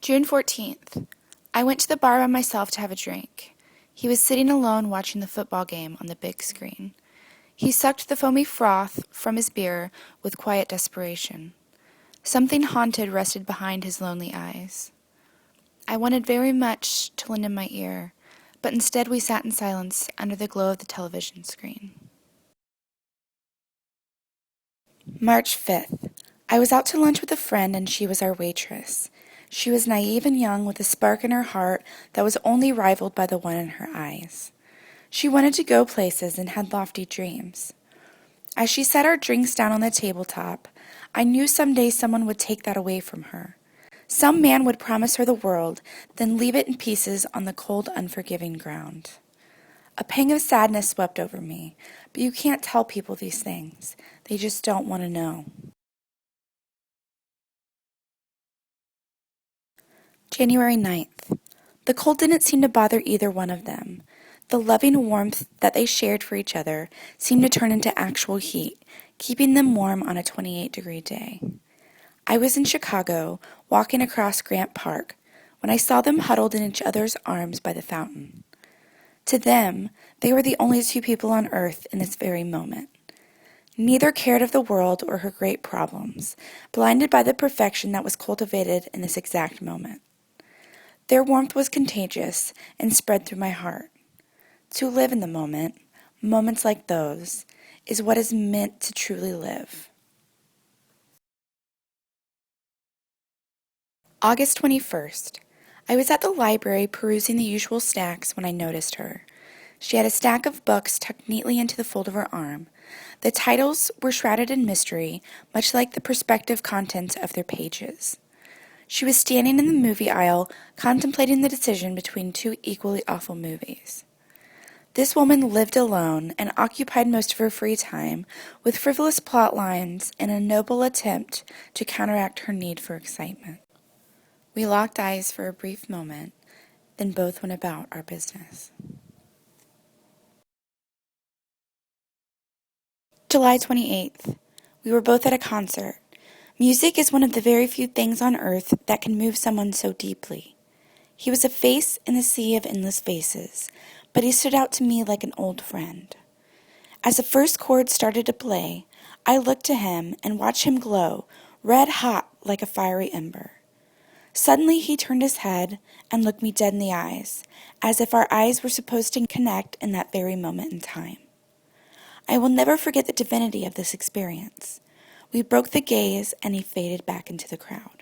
June 14th. I went to the bar by myself to have a drink. He was sitting alone watching the football game on the big screen. He sucked the foamy froth from his beer with quiet desperation. Something haunted rested behind his lonely eyes. I wanted very much to lend him my ear, but instead we sat in silence under the glow of the television screen. March 5th. I was out to lunch with a friend and she was our waitress. She was naive and young with a spark in her heart that was only rivaled by the one in her eyes. She wanted to go places and had lofty dreams. As she set our drinks down on the tabletop, I knew someday someone would take that away from her. Some man would promise her the world, then leave it in pieces on the cold, unforgiving ground. A pang of sadness swept over me, but you can't tell people these things. They just don't want to know. January 9th. The cold didn't seem to bother either one of them. The loving warmth that they shared for each other seemed to turn into actual heat, keeping them warm on a 28-degree day. I was in Chicago, walking across Grant Park, when I saw them huddled in each other's arms by the fountain. To them, they were the only two people on earth in this very moment. Neither cared of the world or her great problems, blinded by the perfection that was cultivated in this exact moment. Their warmth was contagious and spread through my heart. To live in the moment, moments like those, is what is meant to truly live. August 21st. I was at the library perusing the usual stacks when I noticed her. She had a stack of books tucked neatly into the fold of her arm. The titles were shrouded in mystery, much like the prospective contents of their pages. She was standing in the movie aisle, contemplating the decision between two equally awful movies. This woman lived alone and occupied most of her free time with frivolous plot lines in a noble attempt to counteract her need for excitement. We locked eyes for a brief moment, then both went about our business. July 28th. We were both at a concert. Music is one of the very few things on earth that can move someone so deeply. He was a face in the sea of endless faces, but he stood out to me like an old friend. As the first chord started to play, I looked to him and watched him glow, red hot like a fiery ember. Suddenly he turned his head and looked me dead in the eyes, as if our eyes were supposed to connect in that very moment in time. I will never forget the divinity of this experience. We broke the gaze and he faded back into the crowd.